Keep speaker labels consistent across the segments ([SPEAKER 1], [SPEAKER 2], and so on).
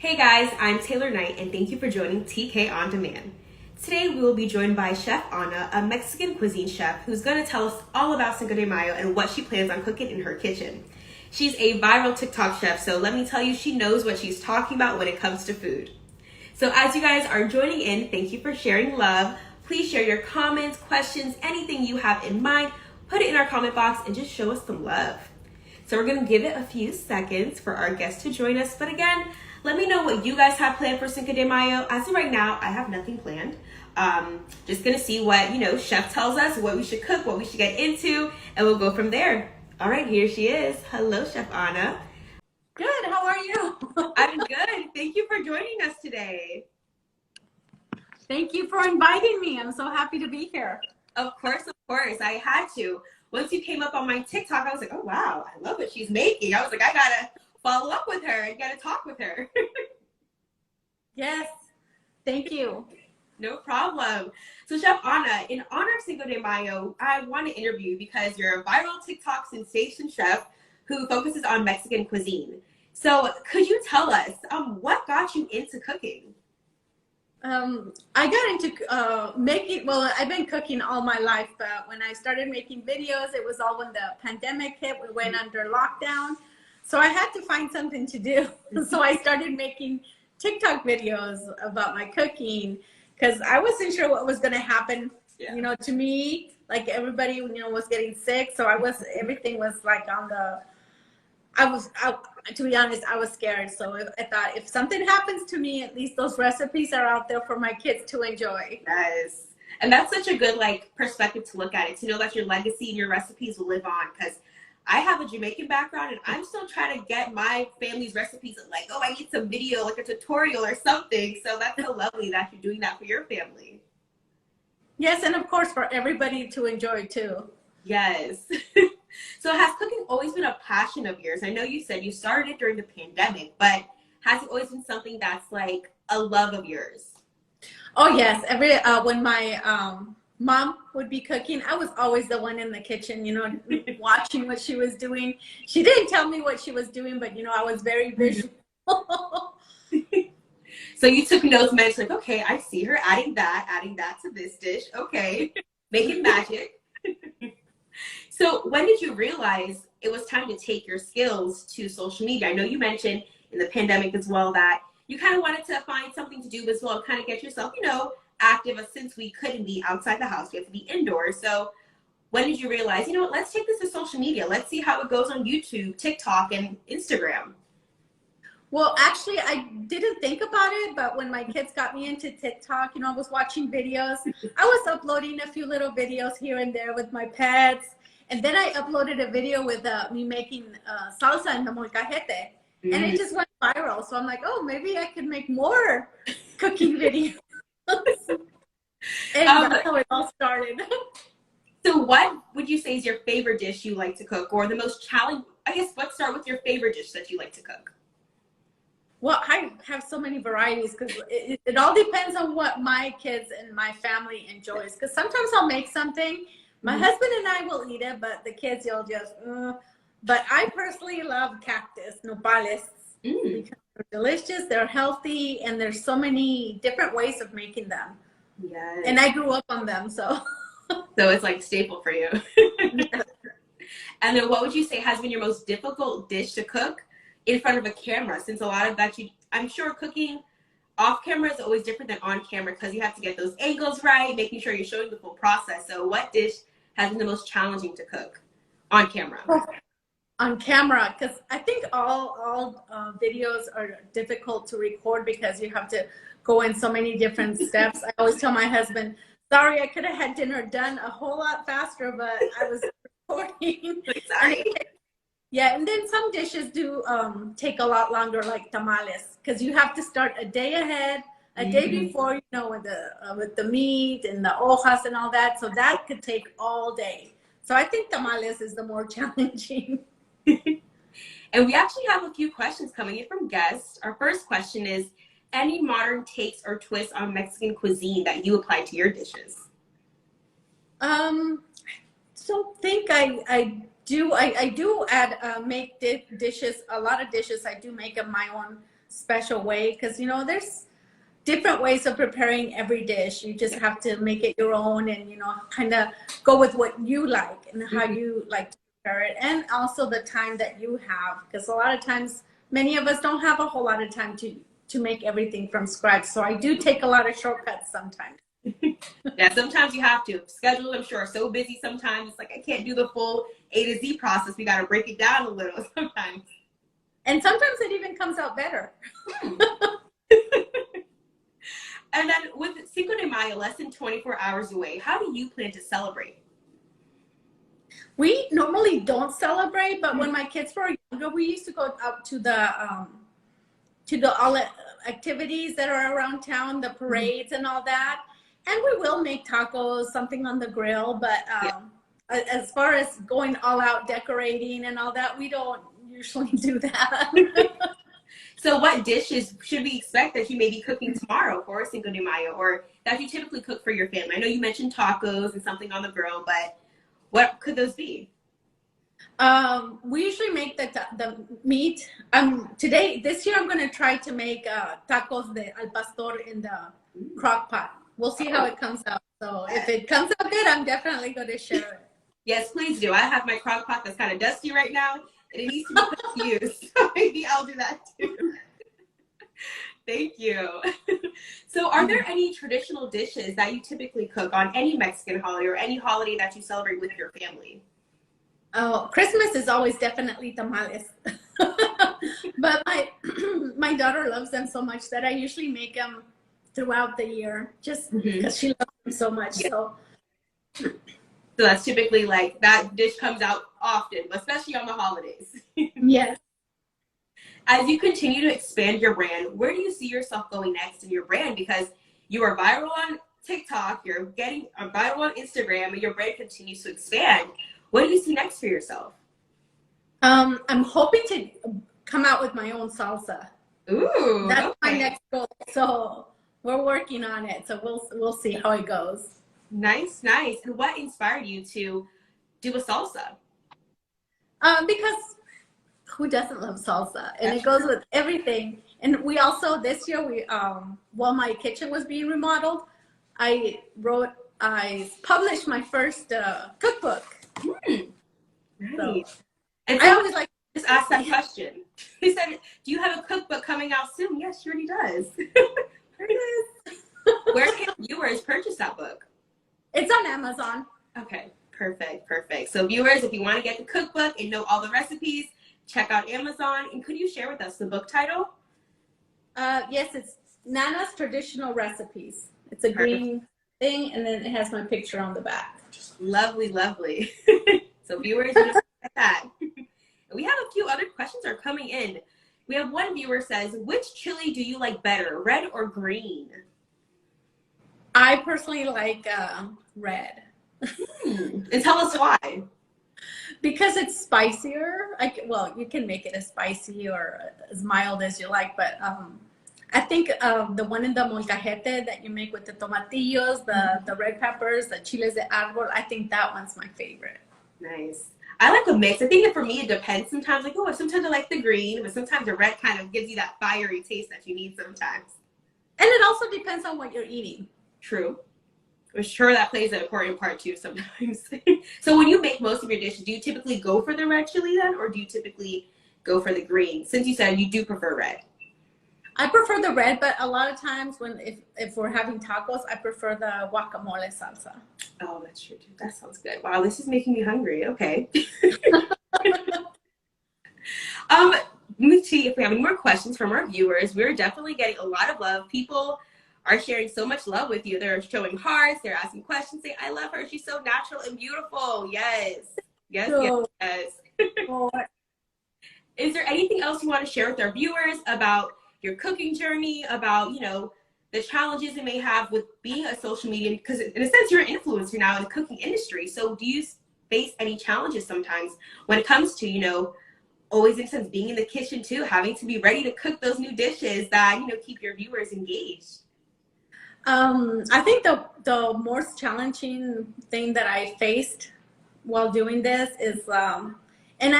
[SPEAKER 1] Hey guys, I'm Taylor Knight and thank you for joining TK On Demand. Today we will be joined by Chef Ana, a Mexican cuisine chef who's going to tell us all about Cinco de Mayo and what she plans on cooking in her kitchen. She's a viral TikTok chef, so let me tell you, she knows what she's talking about when it comes to food. So as you guys are joining in, thank you for sharing love. Please share your comments, questions, anything you have in mind, put it in our comment box and just show us some love. So we're going to give it a few seconds for our guests to join us. But again, let me know what you guys have planned for Cinco de Mayo. As of right now, I have nothing planned. Just going to see what, Chef tells us, what we should cook, what we should get into, and we'll go from there. All right, here she is. Hello, Chef Ana.
[SPEAKER 2] Good, how are you?
[SPEAKER 1] I'm good. Thank you for joining us today.
[SPEAKER 2] Thank you for inviting me. I'm so happy to be here.
[SPEAKER 1] Of course, I had to. Once you came up on my TikTok, I was like, oh, wow, I love what she's making. I was like, I got to follow up with her and got to talk with her.
[SPEAKER 2] Yes, thank you.
[SPEAKER 1] No problem. So Chef Ana, in honor of Cinco de Mayo, I want to interview you because you're a viral TikTok sensation chef who focuses on Mexican cuisine. So could you tell us what got you into cooking?
[SPEAKER 2] I got into making, well, I've been cooking all my life, but when I started making videos, it was all when the pandemic hit, we went under lockdown. So I had to find something to do. So I started making TikTok videos about my cooking because I wasn't sure what was going to happen, to me, like everybody, was getting sick. So everything was like to be honest, I was scared. So I thought if something happens to me, at least those recipes are out there for my kids to enjoy.
[SPEAKER 1] Yes. And that's such a good perspective to look at it, to know that your legacy and your recipes will live on. Because I have a Jamaican background and I'm still trying to get my family's recipes I need some video, like a tutorial or something. So that's so lovely that you're doing that for your family.
[SPEAKER 2] Yes, and of course for everybody to enjoy too.
[SPEAKER 1] Yes. So has cooking always been a passion of yours? I know you said you started it during the pandemic, but has it always been something that's like a love of yours?
[SPEAKER 2] Oh yes, when my mom would be cooking, I was always the one in the kitchen, watching what she was doing. She didn't tell me what she was doing, but I was very visual.
[SPEAKER 1] So you took notes, man. It's like, okay, I see her adding that to this dish. Okay, making magic. So when did you realize it was time to take your skills to social media? I know you mentioned in the pandemic as well that you kind of wanted to find something to do as well, kind of get yourself, active, since we couldn't be outside the house, we have to be indoors. So when did you realize, let's take this to social media. Let's see how it goes on YouTube, TikTok, and Instagram.
[SPEAKER 2] Well, actually, I didn't think about it, but when my kids got me into TikTok, I was watching videos. I was uploading a few little videos here and there with my pets. And then I uploaded a video with me making salsa in the molcajete. And it just went viral. So I'm like, oh, maybe I could make more cooking videos. And that's how it all started.
[SPEAKER 1] So what would you say is your favorite dish you like to cook, or the most challenging? I guess let's start with your favorite dish that you like to cook.
[SPEAKER 2] Well, I have so many varieties because it all depends on what my kids and my family enjoys. Because sometimes I'll make something, my husband and I will eat it, but the kids, you'll just, But I personally love cactus, nopales, because they're delicious, they're healthy, and there's so many different ways of making them.
[SPEAKER 1] Yes.
[SPEAKER 2] And I grew up on them, so.
[SPEAKER 1] So it's like staple for you. And then what would you say has been your most difficult dish to cook in front of a camera? Since a lot of that, I'm sure cooking off camera is always different than on camera because you have to get those angles right, making sure you're showing the full process. So what dish has been the most challenging to cook on camera?
[SPEAKER 2] On camera, because I think all videos are difficult to record because you have to go in so many different steps. I always tell my husband, sorry, I could have had dinner done a whole lot faster, but I was recording.
[SPEAKER 1] Sorry.
[SPEAKER 2] Yeah, and then some dishes do take a lot longer, like tamales, because you have to start a day ahead, a day before, with the meat and the hojas and all that. So that could take all day. So I think tamales is the more challenging.
[SPEAKER 1] And we actually have a few questions coming in from guests. Our first question is, any modern takes or twists on Mexican cuisine that you apply to your dishes?
[SPEAKER 2] Don't think I do. I do add make dishes. A lot of dishes I do make of my own special way, because, you know, there's different ways of preparing every dish. You just have to make it your own and, you know, kind of go with what you like and how you like to prepare it. And also the time that you have, because a lot of times, many of us don't have a whole lot of time to make everything from scratch. So I do take a lot of shortcuts sometimes.
[SPEAKER 1] Yeah, sometimes you have to. Schedule, I'm sure, are so busy sometimes. It's like, I can't do the full A to Z process. We got to break it down a little sometimes.
[SPEAKER 2] And sometimes it even comes out better.
[SPEAKER 1] And then with Cinco de Mayo, less than 24 hours away, how do you plan to celebrate?
[SPEAKER 2] We normally don't celebrate, but when my kids were younger, we used to go out to the all activities that are around town, the parades and all that. And we will make tacos, something on the grill, but as far as going all out decorating and all that, we don't usually do that.
[SPEAKER 1] So what dishes should we expect that you may be cooking tomorrow for Cinco de Mayo, or that you typically cook for your family? I know you mentioned tacos and something on the grill, but what could those be?
[SPEAKER 2] We usually make the meat. This year I'm going to try to make tacos de al pastor in the crock pot. We'll see how it comes out. So if it comes out good, I'm definitely going to share it.
[SPEAKER 1] Yes, please do. I have my crock pot that's kind of dusty right now, and it needs to be put to use. So maybe I'll do that too. Thank you. So are there any traditional dishes that you typically cook on any Mexican holiday or any holiday that you celebrate with your family?
[SPEAKER 2] Oh, Christmas is always definitely tamales. But my daughter loves them so much that I usually make them throughout the year, just because she loves them so much.
[SPEAKER 1] Yeah.
[SPEAKER 2] So
[SPEAKER 1] that's typically like that dish comes out often, especially on the holidays.
[SPEAKER 2] Yes.
[SPEAKER 1] As you continue to expand your brand, where do you see yourself going next in your brand? Because you are viral on TikTok, you're getting viral on Instagram, and your brand continues to expand. What do you see next for yourself?
[SPEAKER 2] I'm hoping to come out with my own salsa.
[SPEAKER 1] Ooh,
[SPEAKER 2] that's my next goal. So we're working on it. So we'll see how it goes.
[SPEAKER 1] Nice, nice. And what inspired you to do a salsa?
[SPEAKER 2] Because who doesn't love salsa? And it goes with everything. And we also this year while my kitchen was being remodeled, I published my first cookbook.
[SPEAKER 1] Nice.
[SPEAKER 2] So,
[SPEAKER 1] and
[SPEAKER 2] I always like
[SPEAKER 1] just ask that question. He said, "Do you have a cookbook coming out soon?" Yes, she already does.
[SPEAKER 2] There it is.
[SPEAKER 1] Where can viewers purchase that book?
[SPEAKER 2] It's on Amazon.
[SPEAKER 1] Okay, perfect. So viewers, if you want to get the cookbook and know all the recipes, check out Amazon. And could you share with us the book title?
[SPEAKER 2] Yes, it's Nana's Traditional Recipes. It's a green thing, and then it has my picture on the back.
[SPEAKER 1] Lovely. So viewers, just at that. We have a few other questions are coming in. We have one viewer says, which chili do you like better, red or green?
[SPEAKER 2] I personally like red.
[SPEAKER 1] And tell us why.
[SPEAKER 2] Because it's spicier. Well, you can make it as spicy or as mild as you like, but I think the one in the molcajete that you make with the tomatillos, the red peppers, the chiles de árbol, I think that one's my favorite.
[SPEAKER 1] Nice. I like a mix. I think that for me it depends sometimes. Like, sometimes I like the green, but sometimes the red kind of gives you that fiery taste that you need sometimes.
[SPEAKER 2] And it also depends on what you're eating.
[SPEAKER 1] True. I'm sure that plays an important part too sometimes. So when you make most of your dishes, do you typically go for the red chili then, or do you typically go for the green? Since you said you do prefer red.
[SPEAKER 2] I prefer the red, but a lot of times if we're having tacos, I prefer the guacamole salsa.
[SPEAKER 1] Oh, that's true too. That sounds good. Wow, this is making me hungry. Okay. Let me see if we have any more questions from our viewers. We're definitely getting a lot of love. People are sharing so much love with you. They're showing hearts. They're asking questions. Saying, "I love her. She's so natural and beautiful." Yes.
[SPEAKER 2] Oh.
[SPEAKER 1] Is there anything else you want to share with our viewers about your cooking journey, about, the challenges you may have with being a social media, because in a sense you're an influencer now in the cooking industry. So do you face any challenges sometimes when it comes to, always in a sense being in the kitchen too, having to be ready to cook those new dishes that, keep your viewers engaged?
[SPEAKER 2] I think the most challenging thing that I faced while doing this is, and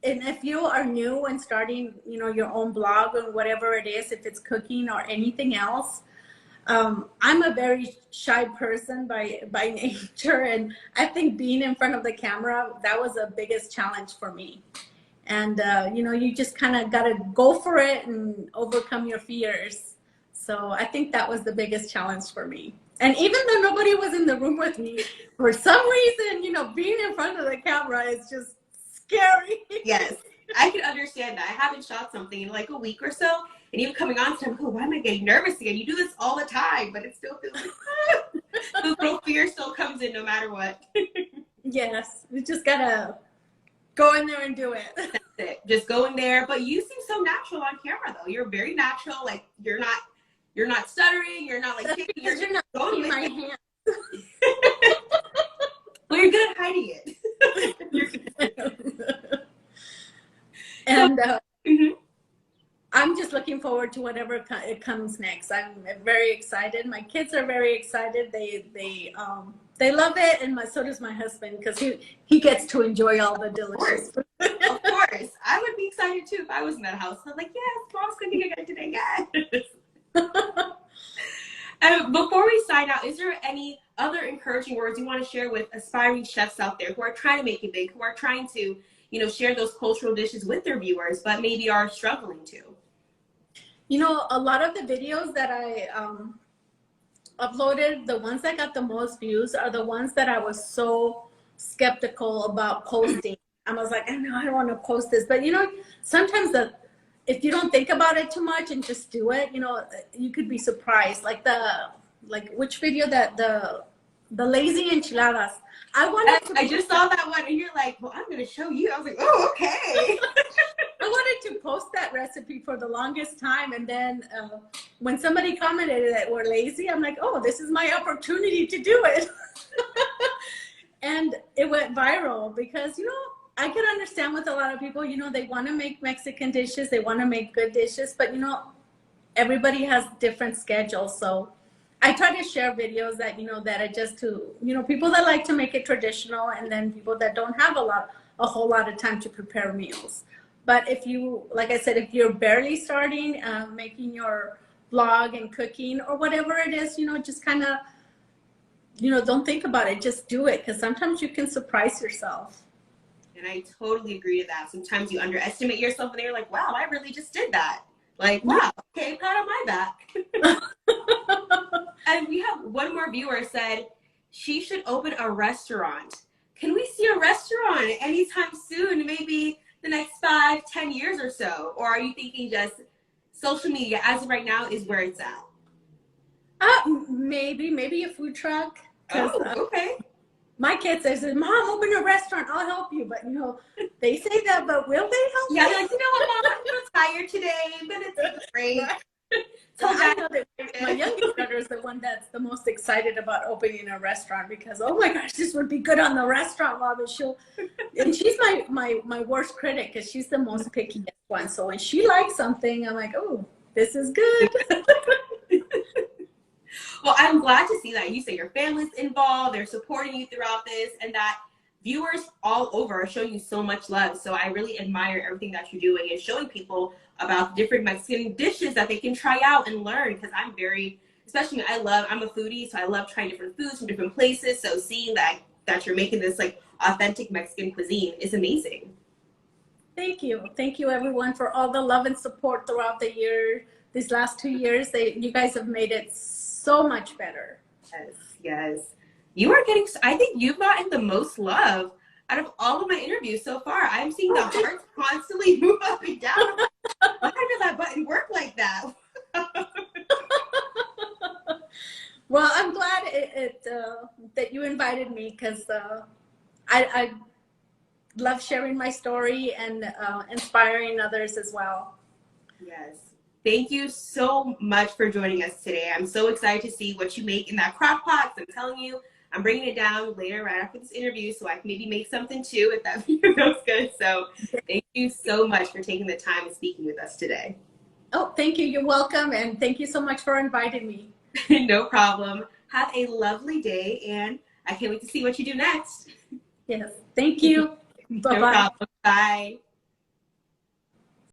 [SPEAKER 2] and if you are new and starting, your own blog or whatever it is, if it's cooking or anything else, I'm a very shy person by nature, and I think being in front of the camera, that was the biggest challenge for me. And you just kind of got to go for it and overcome your fears. So I think that was the biggest challenge for me. And even though nobody was in the room with me, for some reason, being in front of the camera is just scary.
[SPEAKER 1] Yes, I can understand that. I haven't shot something in like a week or so, and even coming on, so I'm like, oh, why am I getting nervous again? You do this all the time, but it still feels like the little fear still comes in no matter what.
[SPEAKER 2] Yes, you just gotta go in there and do it.
[SPEAKER 1] That's it. Just going there. But you seem so natural on camera, though. You're very natural. Like you're not stuttering. You're not like kicking.
[SPEAKER 2] You're not
[SPEAKER 1] going with
[SPEAKER 2] my
[SPEAKER 1] it.
[SPEAKER 2] hand.
[SPEAKER 1] Well, you're good at hiding it. You're good.
[SPEAKER 2] And
[SPEAKER 1] Mhm.
[SPEAKER 2] I'm just looking forward to whatever it comes next. I'm very excited. My kids are very excited. They love it, and so does my husband, because he gets to enjoy all the delicious food.
[SPEAKER 1] Of course. I would be excited too if I was in that house. I'm like, yes, mom's cooking again today, yes. Before we sign out, is there any other encouraging words you want to share with aspiring chefs out there who are trying to make it big, who are trying to, share those cultural dishes with their viewers, but maybe are struggling to?
[SPEAKER 2] A lot of the videos that I uploaded, the ones that got the most views are the ones that I was so skeptical about posting. I was like, I don't want to post this. But, sometimes if you don't think about it too much and just do it, you could be surprised. Like which video that the lazy enchiladas.
[SPEAKER 1] I just saw that one, and you're like, well, I'm going to show you. I was like, oh, okay.
[SPEAKER 2] I wanted to post that recipe for the longest time, and then when somebody commented that we're lazy, I'm like, oh, this is my opportunity to do it. And it went viral because, I could understand with a lot of people, they want to make Mexican dishes, they want to make good dishes, but, everybody has different schedules. So I try to share videos that, that are just to, people that like to make it traditional, and then people that don't have a whole lot of time to prepare meals. But if you, like I said, if you're barely starting making your vlog and cooking or whatever it is, just kind of, don't think about it, just do it, because sometimes you can surprise yourself.
[SPEAKER 1] And I totally agree to that. Sometimes you underestimate yourself, and you're like, wow, I really just did that. Like, wow, okay, pat on my back. And we have one more viewer said she should open a restaurant. Can we see a restaurant anytime soon? Maybe the next 5-10 years or so? Or are you thinking just social media as of right now is where it's at?
[SPEAKER 2] Maybe a food truck.
[SPEAKER 1] Oh, okay.
[SPEAKER 2] My kids say, Mom, open a restaurant, I'll help you. But, they say that, but will they help
[SPEAKER 1] Yeah,
[SPEAKER 2] me?
[SPEAKER 1] they're like, Mom, I'm a little tired today. I'm going to take a break.
[SPEAKER 2] So I know that my youngest daughter is the one that's the most excited about opening a restaurant, because, oh my gosh, this would be good on the restaurant level. And she's my worst critic, because she's the most picky one. So when she likes something, I'm like, oh, this is good.
[SPEAKER 1] Well, I'm glad to see that you say your family's involved, they're supporting you throughout this, and that viewers all over are showing you so much love. So I really admire everything that you're doing and showing people about different Mexican dishes that they can try out and learn, because I'm a foodie, so I love trying different foods from different places. So seeing that you're making this like authentic Mexican cuisine is amazing.
[SPEAKER 2] Thank you. Thank you, everyone, for all the love and support throughout the year. These last 2 years, you guys have made it so much better.
[SPEAKER 1] Yes. You are getting, I think you've gotten the most love out of all of my interviews so far. I'm seeing the hearts constantly move up and down. Why does that button work like that?
[SPEAKER 2] Well, I'm glad that you invited me, because I love sharing my story and inspiring others as well.
[SPEAKER 1] Yes. Thank you so much for joining us today. I'm so excited to see what you make in that crock pot. I'm telling you, I'm bringing it down later right after this interview, so I can maybe make something too if that feels good. So thank you so much for taking the time and speaking with us today.
[SPEAKER 2] Oh, thank you. You're welcome. And thank you so much for inviting me.
[SPEAKER 1] No problem. Have a lovely day, and I can't wait to see what you do next.
[SPEAKER 2] Yes. Thank you. Bye-bye.
[SPEAKER 1] No problem. Bye.